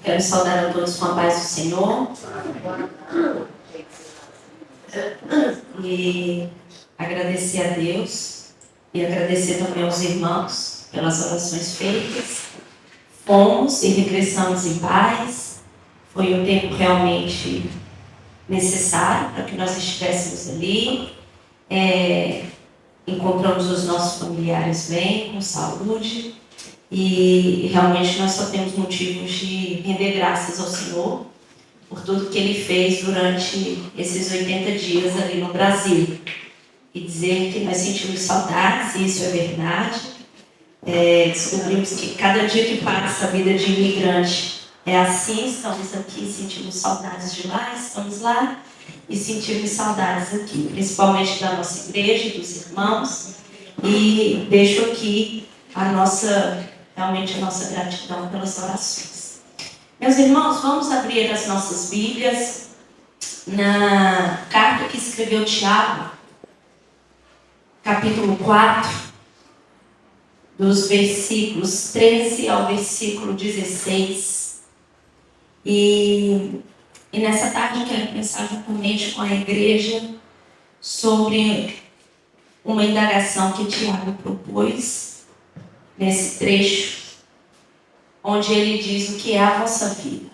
Quero saudar a todos com a paz do Senhor. E agradecer a Deus e agradecer também aos irmãos pelas orações feitas. Fomos e regressamos em paz. Foi um tempo realmente necessário para que nós estivéssemos ali. Encontramos os nossos familiares bem, com saúde. E realmente nós só temos motivos de render graças ao Senhor por tudo que Ele fez durante esses 80 dias ali no Brasil. E dizer que nós sentimos saudades, e isso é verdade. Descobrimos que cada dia que passa a vida de imigrante é assim. Estamos aqui, sentimos saudades de lá, estamos lá e sentimos saudades aqui, principalmente da nossa igreja e dos irmãos. E deixo aqui realmente a nossa gratidão pelas orações. Meus irmãos, vamos abrir as nossas Bíblias na carta que escreveu Tiago, capítulo 4, dos versículos 13 ao versículo 16. E nessa tarde eu quero pensar juntamente com a igreja sobre uma indagação que Tiago propôs nesse trecho, onde ele diz o que é a vossa vida.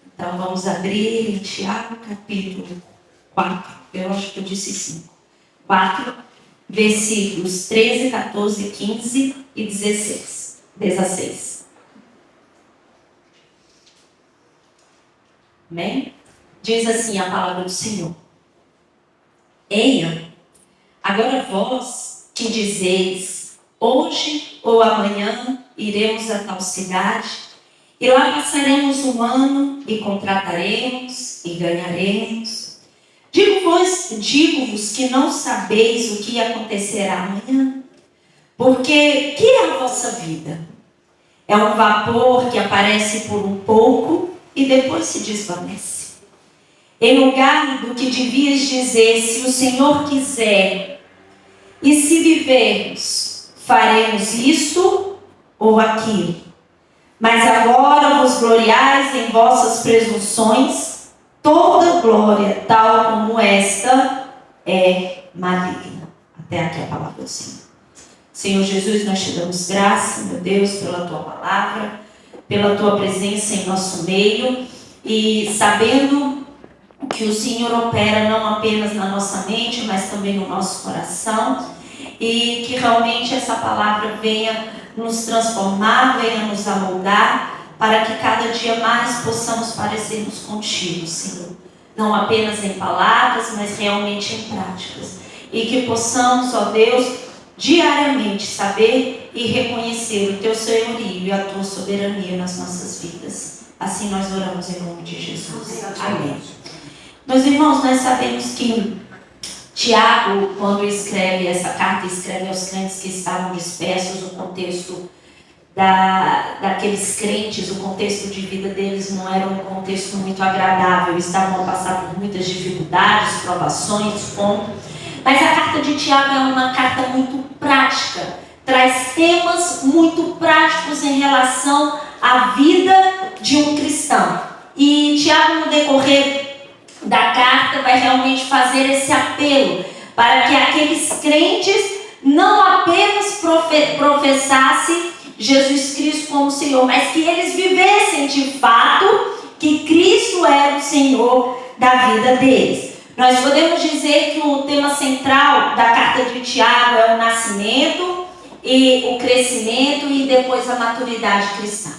Então vamos abrir em Tiago capítulo 4, eu acho que eu disse 5. 4, versículos 13, 14, 15 e 16. Amém? Diz assim a palavra do Senhor: Eia, agora vós que dizeis, hoje ou amanhã iremos a tal cidade, e lá passaremos um ano, e contrataremos, e ganharemos. Digo-vos que não sabeis o que acontecerá amanhã, porque que é a vossa vida? É um vapor que aparece por um pouco e depois se desvanece. Em lugar do que devias dizer, se o Senhor quiser, e se vivermos, faremos isto ou aquilo. Mas agora vos gloriais em vossas presunções. Toda glória, tal como esta, é maligna. Até aqui a palavra do Senhor. Senhor Jesus, nós te damos graça, meu Deus, pela tua palavra, pela tua presença em nosso meio, e sabendo que o Senhor opera não apenas na nossa mente, mas também no nosso coração, e que realmente essa palavra venha nos transformar, venha nos amoldar, para que cada dia mais possamos parecermos contigo, Senhor. Não apenas em palavras, mas realmente em práticas. E que possamos, ó Deus, diariamente saber e reconhecer o teu senhorio e a tua soberania nas nossas vidas. Assim nós oramos em nome de Jesus. Amém. Meus irmãos, nós sabemos que Tiago, quando escreve essa carta, escreve aos crentes que estavam dispersos. O contexto daqueles crentes, o contexto de vida deles não era um contexto muito agradável. Estavam a passar por muitas dificuldades, provações, fome. Mas a carta de Tiago é uma carta muito prática, traz temas muito práticos em relação à vida de um cristão. E Tiago, no decorrer da carta, vai realmente fazer esse apelo para que aqueles crentes não apenas professassem Jesus Cristo como Senhor, mas que eles vivessem de fato que Cristo era o Senhor da vida deles. Nós podemos dizer que o tema central da carta de Tiago é o nascimento e o crescimento e depois a maturidade cristã.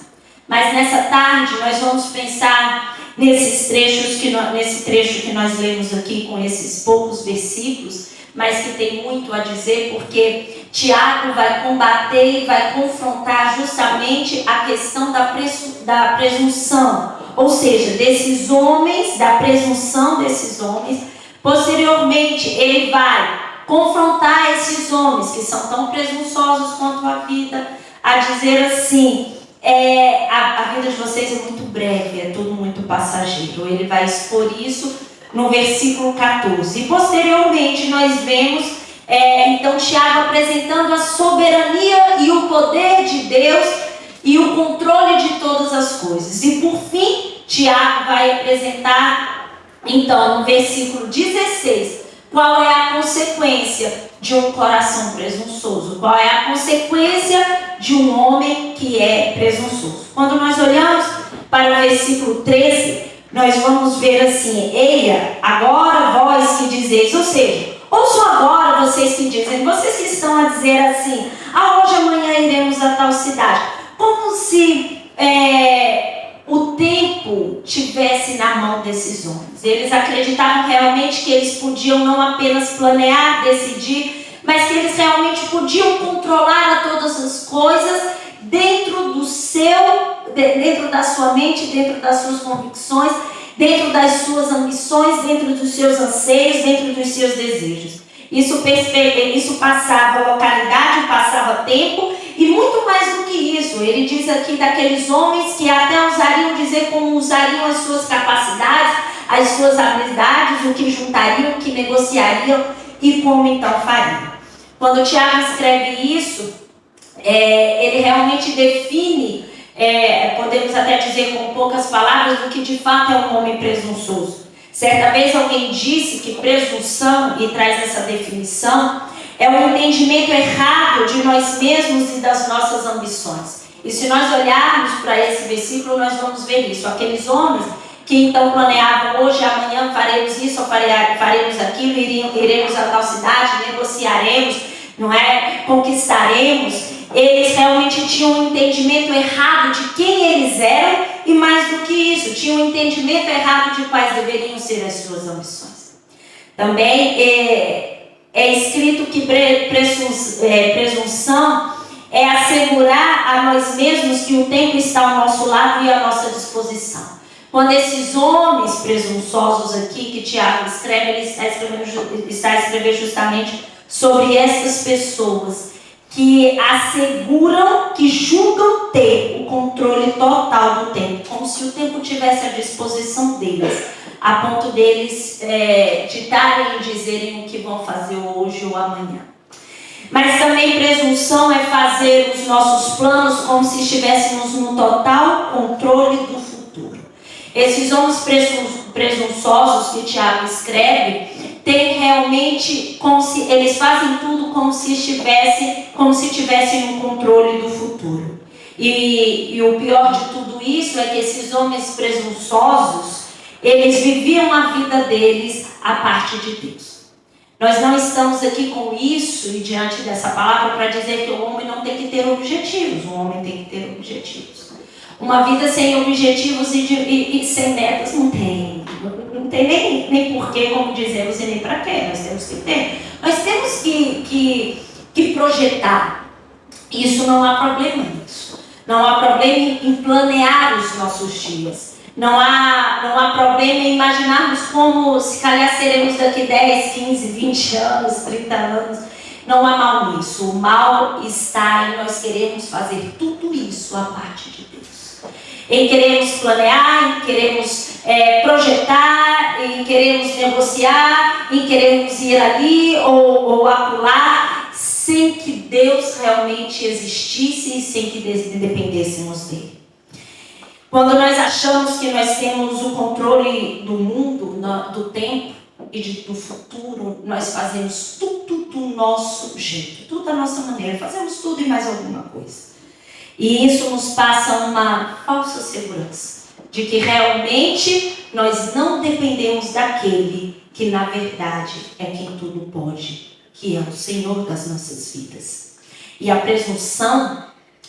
Mas nessa tarde nós vamos pensar nesse trecho que nós lemos aqui com esses poucos versículos, mas que tem muito a dizer, porque Tiago vai combater e vai confrontar justamente a questão da presunção, ou seja, desses homens, da presunção desses homens. Posteriormente, ele vai confrontar esses homens que são tão presunçosos quanto a vida, a dizer assim: a vida de vocês é muito breve, é tudo muito passageiro. Ele vai expor isso no versículo 14. E posteriormente nós vemos então Tiago apresentando a soberania e o poder de Deus e o controle de todas as coisas. E por fim, Tiago vai apresentar, então, no versículo 16, qual é a consequência de um coração presunçoso, qual é a consequência de um homem que é presunçoso. Quando nós olhamos para o versículo 13, nós vamos ver assim: eia, agora vós que dizeis, ou seja, ouçam agora vocês que dizem, vocês que estão a dizer assim, hoje, amanhã iremos a tal cidade, como se o tempo tivesse na mão desses homens. Eles acreditavam realmente que eles podiam não apenas planear, decidir, mas que eles realmente podiam controlar todas as coisas dentro da sua mente, dentro das suas convicções, dentro das suas ambições, dentro dos seus anseios, dentro dos seus desejos. Isso passava localidade, passava tempo, e muito mais do que isso. Ele diz aqui daqueles homens que até usariam dizer como usariam as suas capacidades, as suas habilidades, o que juntariam, o que negociariam e como então fariam. Quando Tiago escreve isso, ele realmente define, podemos até dizer com poucas palavras, do que de fato é um homem presunçoso. Certa vez alguém disse que presunção, e traz essa definição, é um entendimento errado de nós mesmos e das nossas ambições. E se nós olharmos para esse versículo, nós vamos ver isso. Aqueles homens que então planeavam, hoje, amanhã faremos isso, ou faremos aquilo, iremos a tal cidade, negociaremos, não é? Conquistaremos. Eles realmente tinham um entendimento errado de quem eles eram, e mais do que isso, tinham um entendimento errado de quais deveriam ser as suas ambições. Também é escrito que presunção é assegurar a nós mesmos que o tempo está ao nosso lado e à nossa disposição. Quando esses homens presunçosos aqui, que Tiago escreve, ele está escrevendo justamente sobre essas pessoas que asseguram, que julgam ter o controle total do tempo, como se o tempo tivesse à disposição deles, a ponto deles ditarem e dizerem o que vão fazer hoje ou amanhã. Mas também presunção é fazer os nossos planos como se estivéssemos no total controle do futuro. Esses homens presunçosos que Tiago escreve, tem realmente, eles fazem tudo como se tivessem um controle do futuro. E o pior de tudo isso é que esses homens presunçosos, eles viviam a vida deles à parte de Deus. Nós não estamos aqui com isso e diante dessa palavra para dizer que o homem não tem que ter objetivos. O homem tem que ter objetivos. Uma vida sem objetivos e sem metas não tem nem porquê, como dizemos, e nem para quê. Nós temos que ter. Nós temos que projetar. Isso não há problema nisso. Não há problema em planear os nossos dias. Não há problema em imaginarmos como, se calhar, seremos daqui 10, 15, 20 anos, 30 anos. Não há mal nisso. O mal está em nós queremos fazer tudo isso à parte de Deus. Em queremos planear, em queremos projetar, em queremos negociar, em queremos ir ali ou acolá, sem que Deus realmente existisse e sem que dependêssemos dele. Quando nós achamos que nós temos o controle do mundo, do tempo e do futuro, nós fazemos tudo do nosso jeito, tudo da nossa maneira, fazemos tudo e mais alguma coisa. E isso nos passa uma falsa segurança de que realmente nós não dependemos daquele que na verdade é quem tudo pode, que é o Senhor das nossas vidas. E a presunção,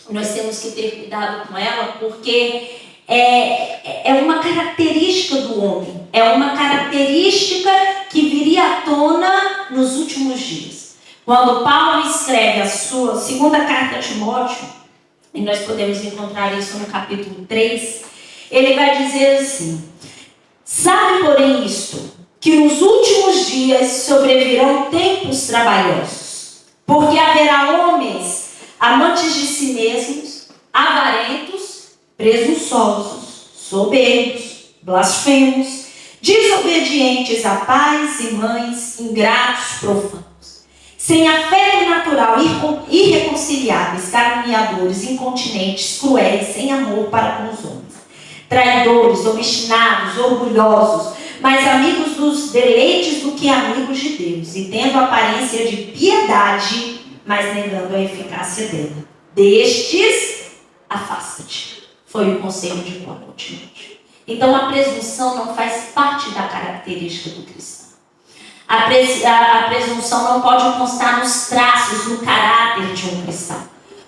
nós temos que ter cuidado com ela, porque é uma característica do homem, é uma característica que viria à tona nos últimos dias. Quando Paulo escreve a sua segunda carta a Timóteo, e nós podemos encontrar isso no capítulo 3, ele vai dizer assim: sabe, porém, isto, que nos últimos dias sobrevirão tempos trabalhosos, porque haverá homens amantes de si mesmos, avarentos, presunçosos, soberbos, blasfemos, desobedientes a pais e mães, ingratos, profanos, sem afeto natural, irreconciliáveis, caluniadores, incontinentes, cruéis, sem amor para com os homens, traidores, obstinados, orgulhosos, mais amigos dos deleites do que amigos de Deus, e tendo aparência de piedade, mas negando a eficácia dela. Destes, afasta-te. Foi o conselho de Paulo a Timóteo. Então a presunção não faz parte da característica do cristão. A presunção não pode constar nos traços, no caráter de um cristão.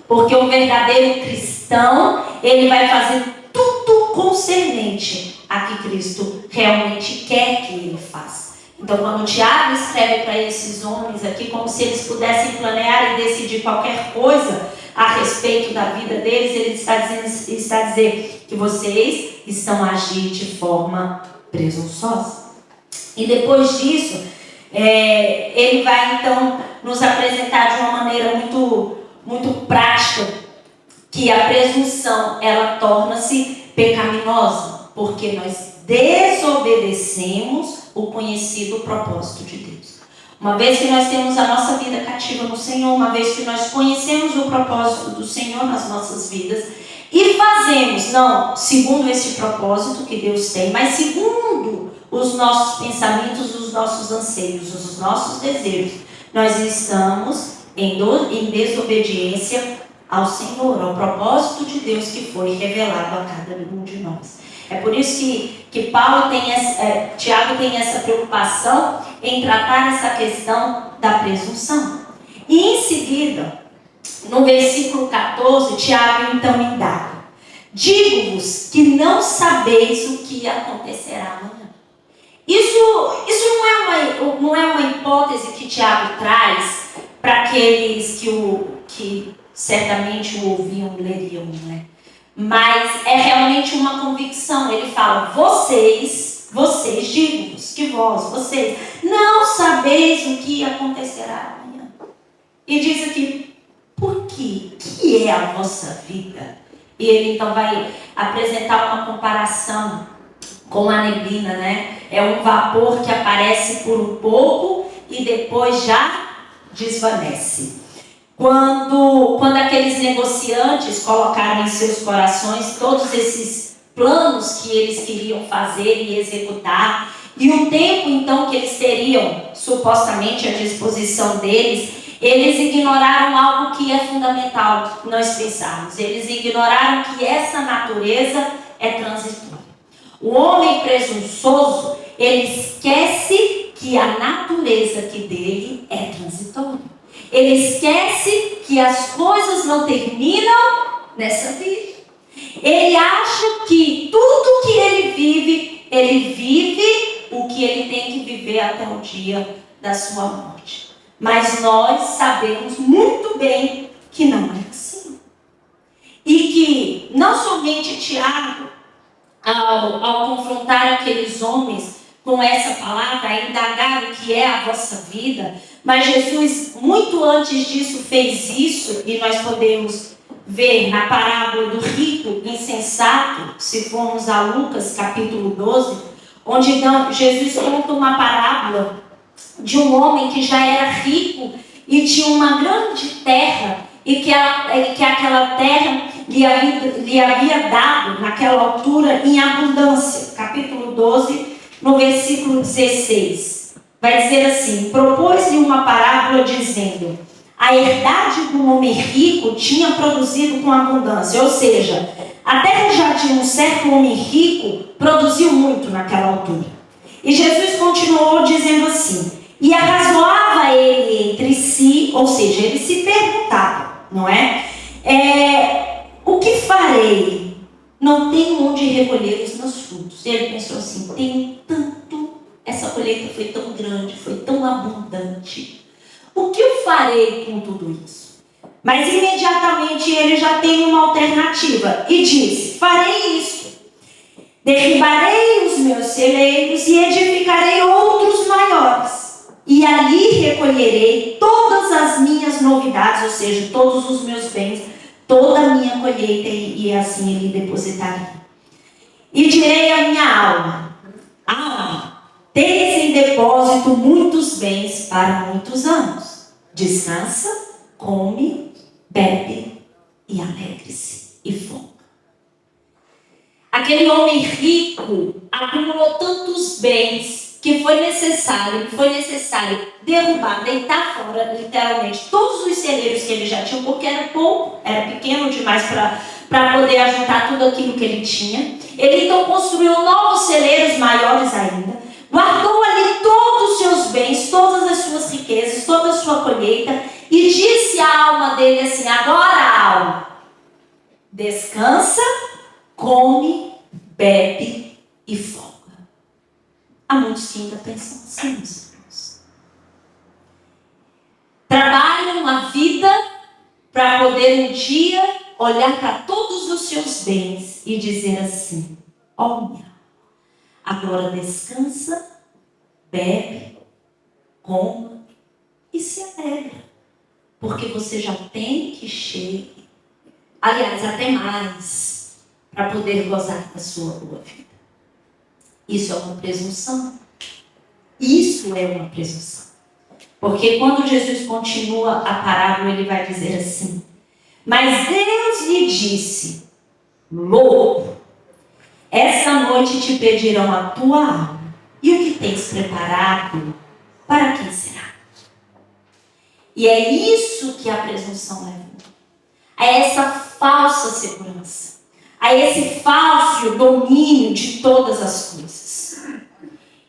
Porque o verdadeiro cristão, ele vai fazer tudo concernente a que Cristo realmente quer que ele faça. Então, quando Tiago escreve para esses homens aqui, como se eles pudessem planear e decidir qualquer coisa a respeito da vida deles, ele está dizendo que vocês estão a agir de forma presunçosa. E depois disso, ele vai então nos apresentar de uma maneira muito prática que a presunção, ela torna-se pecaminosa, porque nós desobedecemos o conhecido propósito de Deus. Uma vez que nós temos a nossa vida cativa no Senhor, uma vez que nós conhecemos o propósito do Senhor nas nossas vidas e fazemos, não segundo esse propósito que Deus tem, mas segundo os nossos pensamentos, os nossos anseios, os nossos desejos, nós estamos em desobediência ao Senhor, ao propósito de Deus que foi revelado a cada um de nós. É por isso que Tiago tem essa preocupação em tratar essa questão da presunção. E em seguida, no versículo 14, Tiago então indaga: digo-vos que não sabeis o que acontecerá amanhã. Isso não é uma hipótese que Tiago traz para aqueles que certamente o ouviam e leriam, né? Mas é realmente uma convicção. Ele fala: vocês, digo-vos que vocês não sabeis o que acontecerá amanhã. E diz aqui: por quê? Que é a vossa vida? E ele então vai apresentar uma comparação com a neblina, né? É um vapor que aparece por um pouco e depois já desvanece. Quando aqueles negociantes colocaram em seus corações todos esses planos que eles queriam fazer e executar, e o tempo então que eles teriam supostamente à disposição deles, eles ignoraram algo que é fundamental nós pensarmos. Eles ignoraram que essa natureza é transitória. O homem presunçoso, ele esquece que a natureza que dele é transitória. Ele esquece que as coisas não terminam nessa vida. Ele acha que tudo que ele vive o que ele tem que viver até o dia da sua morte. Mas nós sabemos muito bem que não é assim. E que não somente Tiago, ao confrontar aqueles homens com essa palavra, indagar o que é a vossa vida, mas Jesus, muito antes disso, fez isso, e nós podemos ver na parábola do rico insensato, se formos a Lucas capítulo 12, onde então Jesus conta uma parábola de um homem que já era rico e tinha uma grande terra, e que aquela terra lhe havia dado naquela altura em abundância. Capítulo 12, no versículo 16. Vai dizer assim: propôs-lhe uma parábola dizendo: a herdade do homem rico tinha produzido com abundância. Ou seja, a terra já de um certo homem rico produziu muito naquela altura. E Jesus continuou dizendo assim: e arrazoava ele entre si, ou seja, ele se perguntava, não é? O que farei? Não tenho onde recolher os meus frutos. E ele pensou assim: tenho tanto, essa colheita foi tão grande, foi tão abundante. O que eu farei com tudo isso? Mas imediatamente ele já tem uma alternativa e disse: farei isso. Derribarei os meus celeiros e edificarei outros maiores. E ali recolherei todas as minhas novidades, ou seja, todos os meus bens, toda a minha colheita, e assim ele depositarei. E direi à minha alma: alma, tens em depósito muitos bens para muitos anos. Descansa, come, bebe e alegre-se e folga. Aquele homem rico acumulou tantos bens que foi necessário derrubar, deitar fora, literalmente, todos os celeiros que ele já tinha, porque era pouco, era pequeno demais para poder ajuntar tudo aquilo que ele tinha. Ele então construiu novos celeiros maiores ainda, guardou ali todos os seus bens, todas as suas riquezas, toda a sua colheita, e disse à alma dele assim: agora, alma, descansa, come, bebe e folga. Há muitos que ainda pensam assim, meus irmãos. Trabalham a vida para poder um dia olhar para todos os seus bens e dizer assim: olha, agora descansa, bebe, coma e se alegra, porque você já tem que chegue, aliás, até mais, para poder gozar da sua boa vida. Isso é uma presunção. Isso é uma presunção. Porque quando Jesus continua a parábola, ele vai dizer assim: mas Deus lhe disse: louco, essa noite te pedirão a tua alma, e o que tens preparado, para quem será? E é isso que a presunção leva a essa falsa segurança, a esse falso domínio de todas as coisas.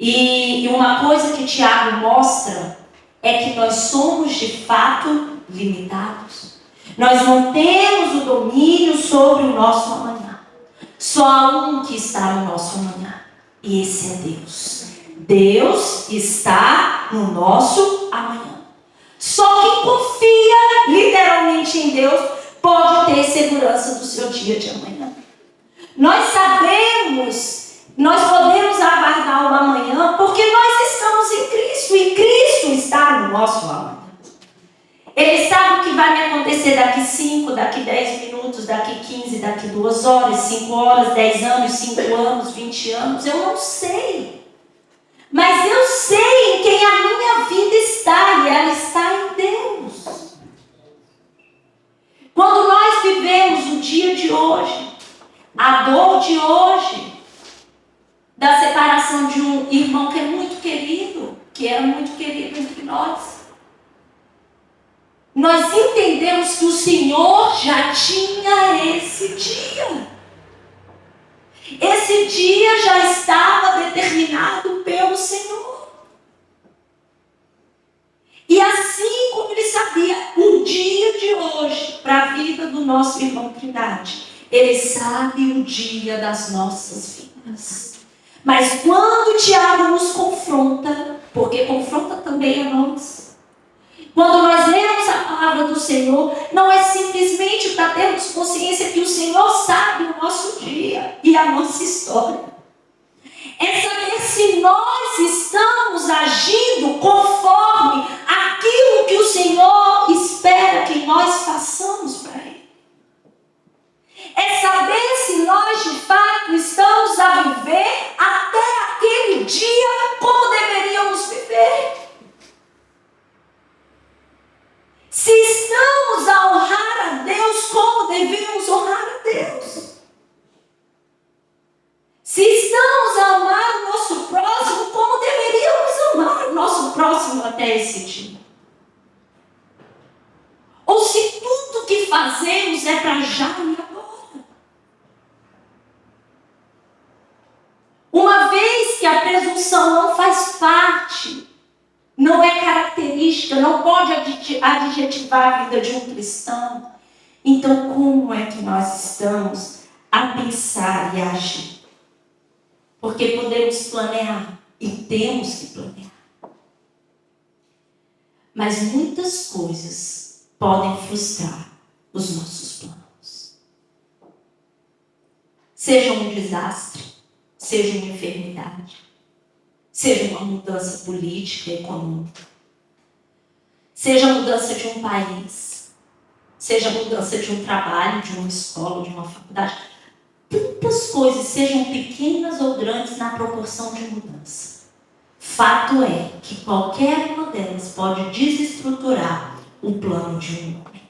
E uma coisa que Tiago mostra é que nós somos de fato limitados. Nós não temos o domínio sobre o nosso amanhã. Só há um que está no nosso amanhã, e esse é Deus. Deus está no nosso amanhã. Só quem confia literalmente em Deus pode ter segurança do seu dia de amanhã. Nós sabemos, nós podemos aguardar o amanhã porque nós estamos em Cristo e Cristo está no nosso amanhã. Ele sabe o que vai me acontecer daqui 5, daqui 10 minutos, daqui 15, daqui 2 horas, 5 horas, 10 anos, 5 anos, 20 anos. Eu não sei. Mas eu sei em quem a minha vida está, e ela está em Deus. Quando nós vivemos o dia de hoje, a dor de hoje, da separação de um irmão que é muito querido, que era muito querido entre nós, nós entendemos que o Senhor já tinha esse dia. Esse dia já estava determinado pelo Senhor. E assim como Ele sabia o dia de hoje para a vida do nosso irmão Trindade, Ele sabe o dia das nossas vidas. Mas quando Tiago nos confronta, porque confronta também a nós, quando nós lemos a palavra do Senhor, não é simplesmente para termos consciência que o Senhor sabe o nosso dia e a nossa história. É saber se nós estamos agindo conforme aquilo que o Senhor espera que nós façamos para Ele. É saber se nós de fato estamos a viver até aquele dia como deveríamos viver. Se estamos a honrar a Deus como devemos honrar a Deus. Se estamos a amar o nosso próximo como deveríamos amar o nosso próximo até esse dia. Ou se tudo que fazemos é para já e agora. Uma vez que a presunção não faz parte, não é característica, não pode adjetivar a vida de um cristão, então como é que nós estamos a pensar e a agir? Porque podemos planear e temos que planear. Mas muitas coisas podem frustrar os nossos planos. Seja um desastre, seja uma enfermidade, seja uma mudança política e econômica, seja a mudança de um país, seja a mudança de um trabalho, de uma escola, de uma faculdade. Tantas coisas, sejam pequenas ou grandes na proporção de mudança. Fato é que qualquer uma delas pode desestruturar o plano de um homem.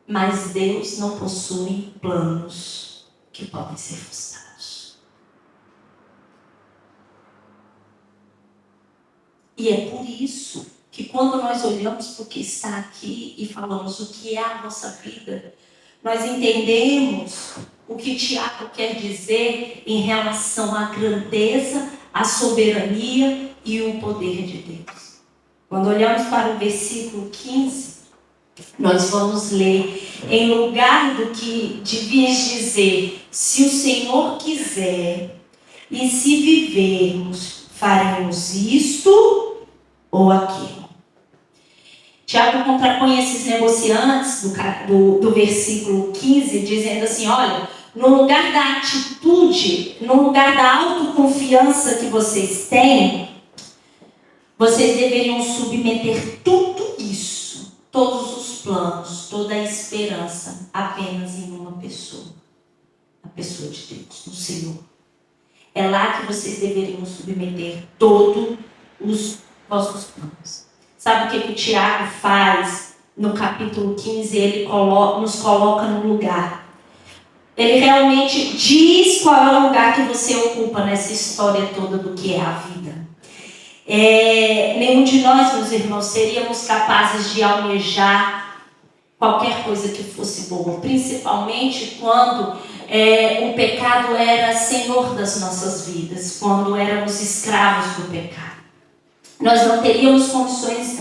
Mas Deus não possui planos que podem ser frustrados. E é por isso que quando nós olhamos para o que está aqui e falamos o que é a nossa vida, nós entendemos o que Tiago quer dizer em relação à grandeza, à soberania e o poder de Deus. Quando olhamos para o versículo 15, nós vamos ler, em lugar do que devias dizer, se o Senhor quiser, e se vivermos, faremos isto ou aquilo. Tiago contrapõe esses negociantes do versículo 15, dizendo assim, olha, no lugar da atitude, no lugar da autoconfiança que vocês têm, vocês deveriam submeter tudo isso, todos os planos, toda a esperança, apenas em uma pessoa. A pessoa de Deus, no Senhor. É lá que vocês deveriam submeter todos os vossos planos. Sabe o que o Tiago faz no capítulo 15? Ele nos coloca no lugar. Ele realmente diz qual é o lugar que você ocupa nessa história toda do que é a vida. Nenhum de nós, meus irmãos, seríamos capazes de almejar qualquer coisa que fosse boa, principalmente quando o pecado era senhor das nossas vidas, quando éramos escravos do pecado. Nós não teríamos condições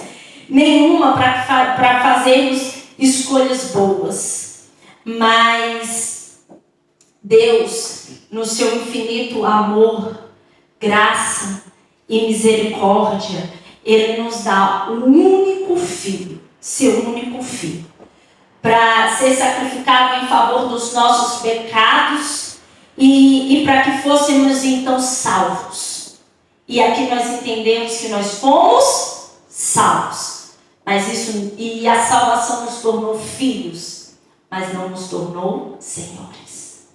nenhuma para fazermos escolhas boas, mas Deus, no seu infinito amor, graça e misericórdia, Ele nos dá o único filho, seu único filho, para ser sacrificado em favor dos nossos pecados e para que fôssemos então salvos. E aqui nós entendemos que nós fomos salvos. E a salvação nos tornou filhos, mas não nos tornou senhores.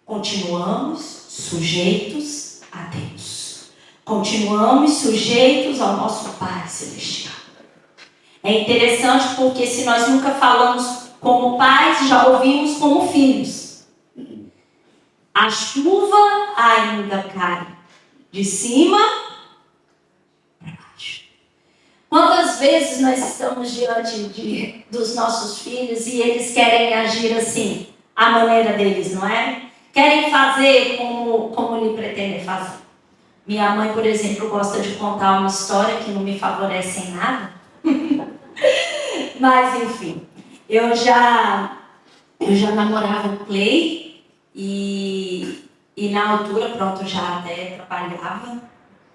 Continuamos sujeitos a Deus. Continuamos sujeitos ao nosso Pai Celestial. É interessante porque se nós nunca falamos como pais, já ouvimos como filhos. A chuva ainda cai de cima para baixo. Quantas vezes nós estamos diante dos nossos filhos e eles querem agir assim, a maneira deles, não é? Querem fazer como lhe pretendem fazer. Minha mãe, por exemplo, gosta de contar uma história que não me favorece em nada. Mas, enfim, eu já namorava o Clay e na altura, pronto, já até trabalhava,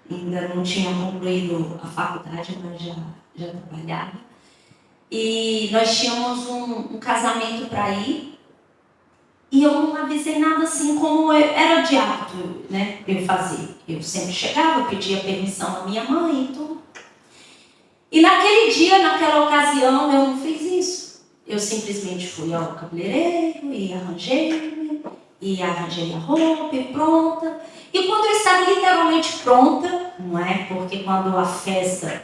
ainda não tinha concluído a faculdade, mas já trabalhava. E nós tínhamos um casamento para ir e eu não avisei nada assim como era de hábito, né, eu fazer. Eu sempre chegava, pedia permissão à minha mãe e tudo. E naquele dia, naquela ocasião, eu não fiz isso. Eu simplesmente fui ao cabeleireiro e arranjei a roupa e pronta. E quando eu estava literalmente pronta, não é? Porque quando a festa,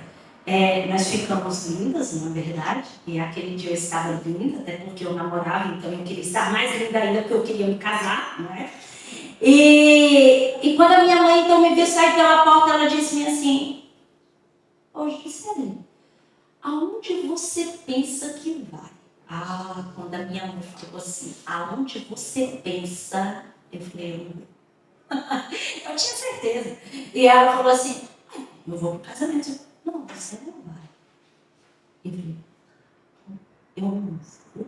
nós ficamos lindas, na verdade. E aquele dia eu estava linda, até porque eu namorava, então eu queria estar mais linda ainda porque eu queria me casar, não é? E quando a minha mãe então me viu sair pela porta, ela disse-me assim: "Ô Gisele, aonde você pensa que vai?" Quando a minha mãe falou assim, aonde você pensa? Eu falei, eu tinha certeza. E ela falou assim, eu vou pro casamento. Não, você não vai. Eu falei, eu não vou.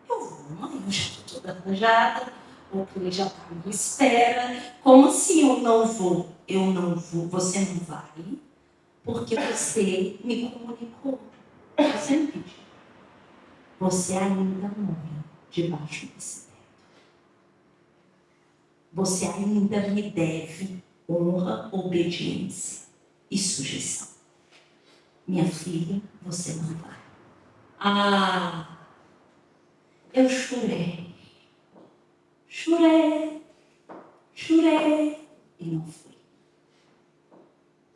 Eu vou, mãe, eu já estou toda arranjada. O Clay já está me espera. Como assim eu não vou? Eu não vou, você não vai, porque você me comunicou. Você me pediu. Você ainda mora debaixo desse teto. Você ainda me deve honra, obediência e sujeição. Minha filha, você não vai. Eu chorei. Chorei e não fui.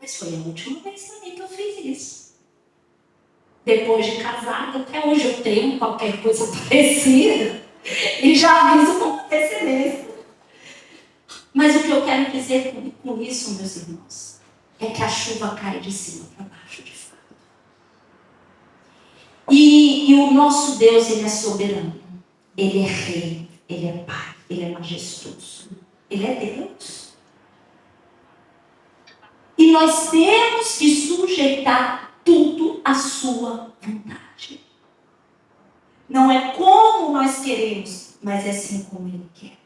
Mas foi a última vez também que eu fiz isso. Depois de casada, até hoje eu tenho qualquer coisa parecida e já aviso com antecedência. Mas o que eu quero dizer com isso, meus irmãos, é que a chuva cai de cima para baixo, de fato. E o nosso Deus, Ele é soberano. Ele é rei, Ele é pai, Ele é majestoso. Ele é Deus. E nós temos que sujeitar tudo à sua vontade. Não é como nós queremos, mas é assim como Ele quer.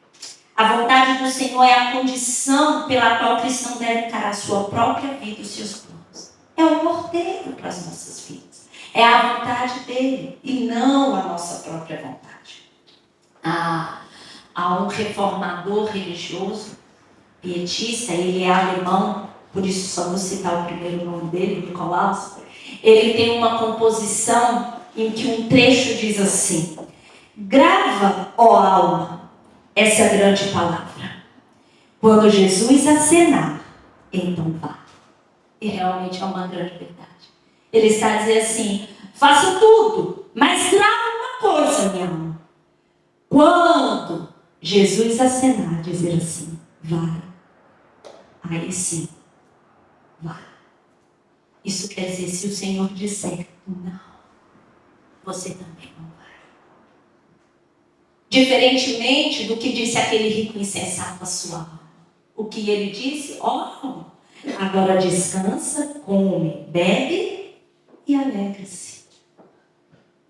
A vontade do Senhor é a condição pela qual o cristão deve encarar a sua própria vida e os seus planos. É o norteio para as nossas vidas. É a vontade dele e não a nossa própria vontade. Há um reformador religioso, pietista, ele é alemão, por isso só vou citar o primeiro nome dele, Nicolaus. Ele tem uma composição em que um trecho diz assim: grava, ó alma, essa grande palavra. Quando Jesus acenar, então vá. E realmente é uma grande verdade. Ele está dizendo assim: faça tudo, mas grava uma coisa, minha alma. Quando Jesus acenar, dizer assim: vá. Aí sim, vá. Isso quer dizer, se o Senhor disser não, você também não vai. Diferentemente do que disse aquele rico insensato à sua alma. O que ele disse: ó, agora descansa, come, bebe e alegra-se.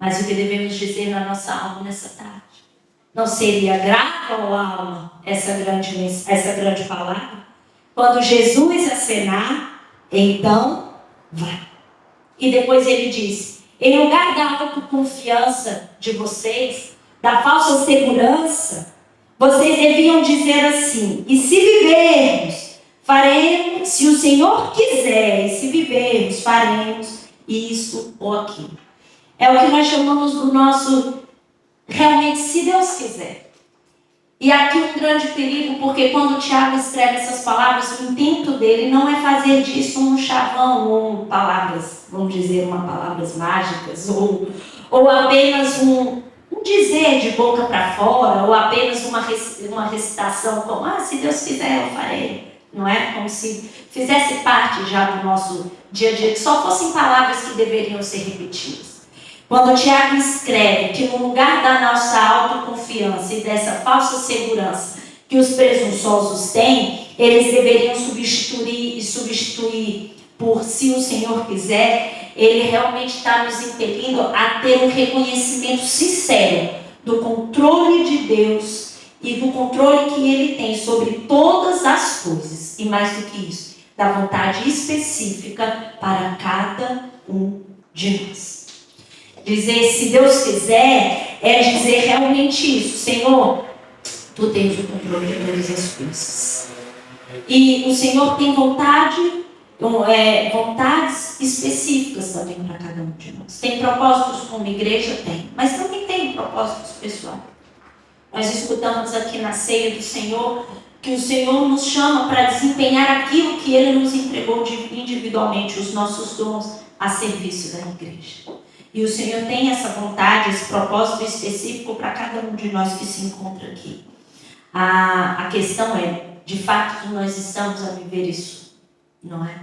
Mas o que devemos dizer na nossa alma nessa tarde? Não seria grave, ó alma, essa grande palavra? Quando Jesus acenar, então vai. E depois ele diz: em lugar da autoconfiança de vocês, da falsa segurança, vocês deviam dizer assim: e se vivermos, faremos, se o Senhor quiser, e se vivermos, faremos isso ou aquilo. É o que nós chamamos do nosso, realmente, se Deus quiser. E aqui um grande perigo, porque quando o Tiago escreve essas palavras, o intento dele não é fazer disso um chavão, ou palavras, vamos dizer, palavras mágicas, ou apenas um dizer de boca para fora, ou apenas uma recitação como: se Deus quiser eu farei. Não é? Como se fizesse parte já do nosso dia a dia, que só fossem palavras que deveriam ser repetidas. Quando o Tiago escreve que no lugar da nossa autoconfiança e dessa falsa segurança que os presunçosos têm, eles deveriam substituir por se o Senhor quiser, ele realmente está nos impelindo a ter um reconhecimento sincero do controle de Deus e do controle que Ele tem sobre todas as coisas. E mais do que isso, da vontade específica para cada um de nós. Dizer se Deus quiser é dizer realmente isso: Senhor, Tu tens o controle de todas as coisas. E o Senhor tem vontades específicas também para cada um de nós. Tem propósitos como igreja? Tem. Mas também tem propósitos pessoais. Nós escutamos aqui na ceia do Senhor que o Senhor nos chama para desempenhar aquilo que Ele nos entregou individualmente, os nossos dons, a serviço da igreja. E o Senhor tem essa vontade, esse propósito específico para cada um de nós que se encontra aqui. A questão é, de fato, nós estamos a viver isso, não é?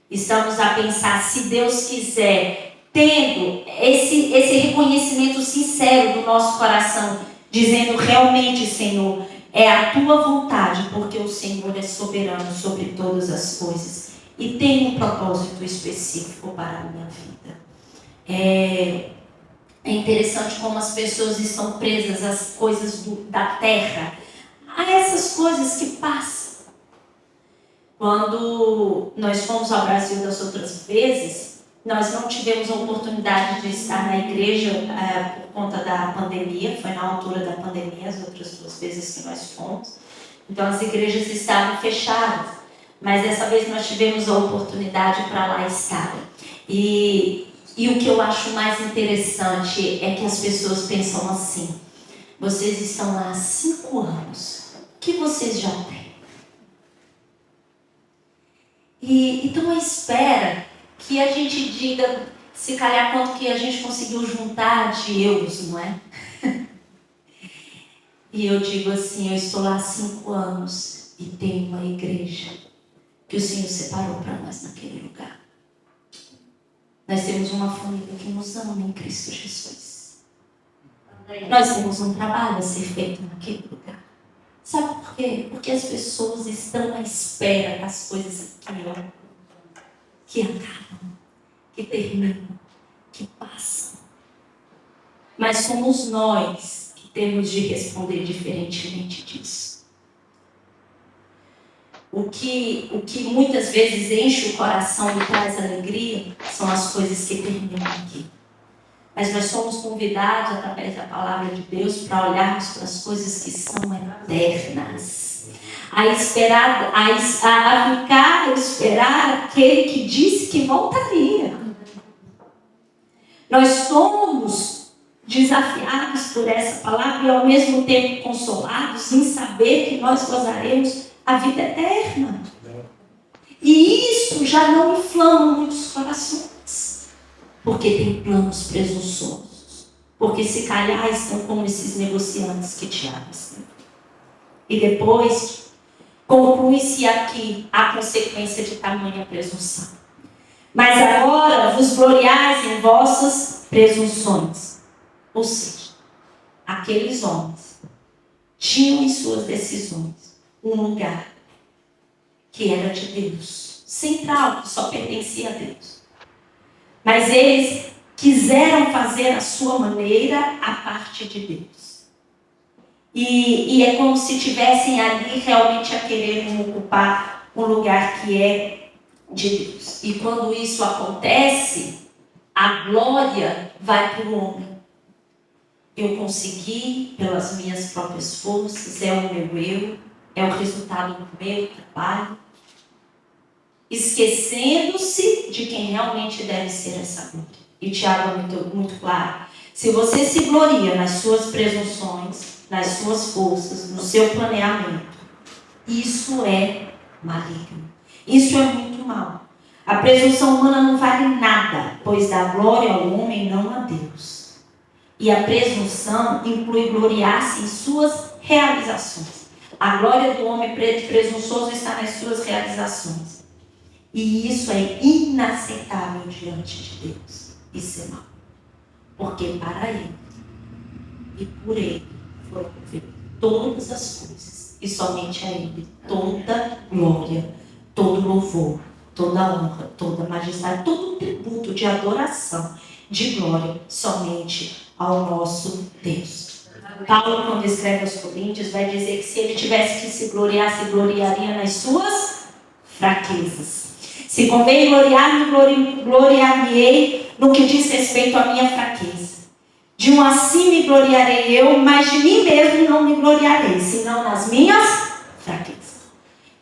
Estamos a pensar, se Deus quiser, tendo esse reconhecimento sincero do nosso coração, dizendo realmente: Senhor, é a Tua vontade, porque o Senhor é soberano sobre todas as coisas e tem um propósito específico para a minha vida. É interessante como as pessoas estão presas às coisas da terra, a essas coisas que passam. Quando nós fomos ao Brasil das outras vezes, nós não tivemos a oportunidade de estar na igreja por conta da pandemia. Foi na altura da pandemia as outras 2 vezes que nós fomos. Então as igrejas estavam fechadas, mas dessa vez nós tivemos a oportunidade para lá estar. E o que eu acho mais interessante é que as pessoas pensam assim: vocês estão lá há 5 anos, o que vocês já têm? E então espera que a gente diga, se calhar, quanto que a gente conseguiu juntar de euros, não é? E eu digo assim, eu estou lá há 5 anos e tem uma igreja que o Senhor separou para nós naquele lugar. Nós temos uma família que nos ama em Cristo Jesus. Nós temos um trabalho a ser feito naquele lugar. Sabe por quê? Porque as pessoas estão à espera das coisas que acabam, que terminam, que passam. Mas somos nós que temos de responder diferentemente disso. O que muitas vezes enche o coração e traz alegria são as coisas que terminam aqui. Mas nós somos convidados, através da palavra de Deus, para olharmos para as coisas que são eternas. A esperar aquele que disse que voltaria. Nós somos desafiados por essa palavra e ao mesmo tempo consolados em saber que nós gozaremos a vida eterna. E isso já não inflama muitos corações, porque tem planos presunçosos, porque se calhar estão como esses negociantes que Tiago escreveu. E depois conclui-se aqui a consequência de tamanha presunção. Mas agora vos gloriais em vossas presunções. Ou seja, aqueles homens tinham em suas decisões um lugar que era de Deus, central, que só pertencia a Deus. Mas eles quiseram fazer a sua maneira a parte de Deus. E é como se tivessem ali realmente a querer ocupar um lugar que é de Deus. E quando isso acontece, a glória vai para o homem. Eu consegui pelas minhas próprias forças, é o meu eu, é o resultado do meu trabalho, esquecendo-se de quem realmente deve ser essa glória. E Tiago é muito claro. Se você se gloria nas suas presunções, nas suas forças, no seu planeamento, isso é maligno. Isso é muito mal. A presunção humana não vale nada, pois dá glória ao homem, não a Deus. E a presunção inclui gloriar-se em suas realizações. A glória do homem presunçoso está nas suas realizações. E isso é inaceitável diante de Deus. Isso é mal. Porque para Ele e por Ele foram feitas todas as coisas. E somente a Ele toda glória, todo louvor, toda honra, toda majestade, todo tributo de adoração, de glória, somente ao nosso Deus. Paulo, quando escreve aos Coríntios, vai dizer que se ele tivesse que se gloriar, se gloriaria nas suas fraquezas. Se convém gloriar-me, gloriar-me-ei no que diz respeito à minha fraqueza. De um assim me gloriarei eu, mas de mim mesmo não me gloriarei, senão nas minhas fraquezas.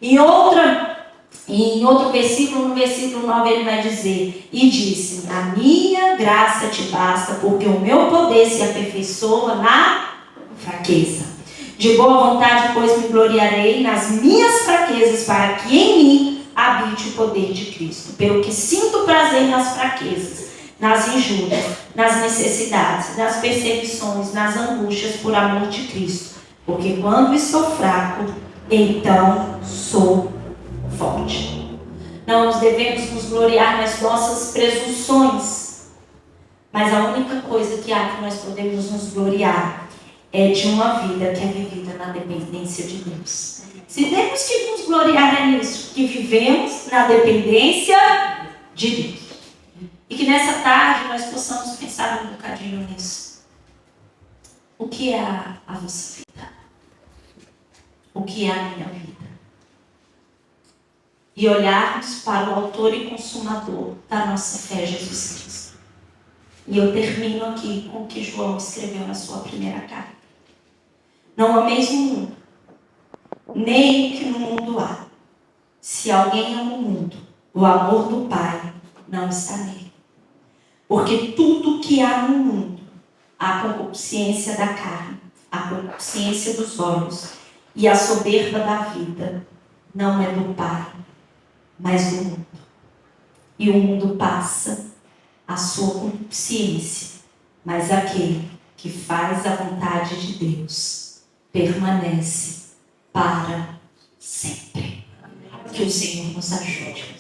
Em outro versículo, no versículo 9, ele vai dizer: e disse, a minha graça te basta, porque o meu poder se aperfeiçoa na fraqueza. De boa vontade, pois, me gloriarei nas minhas fraquezas, para que em mim habite o poder de Cristo. Pelo que sinto prazer nas fraquezas, nas injúrias, nas necessidades, nas perseguições, nas angústias por amor de Cristo. Porque quando estou fraco, então sou forte. Não nos devemos nos gloriar nas nossas presunções, mas a única coisa que há que nós podemos nos gloriar é de uma vida que é vivida na dependência de Deus. Se temos que nos gloriar é nisso, que vivemos na dependência de Deus. E que nessa tarde nós possamos pensar um bocadinho nisso. O que é a vossa vida? O que é a minha vida? E olharmos para o autor e consumador da nossa fé, Jesus Cristo. E eu termino aqui com o que João escreveu na sua primeira carta. Não ameis o mundo, nem o que no mundo há. Se alguém ama o mundo, o amor do Pai não está nele. Porque tudo que há no mundo, a concupiscência da carne, a concupiscência dos olhos e a soberba da vida, não é do Pai, mas do mundo. E o mundo passa, a sua concupiscência, mas aquele que faz a vontade de Deus permanece para sempre. Que o Senhor nos ajude.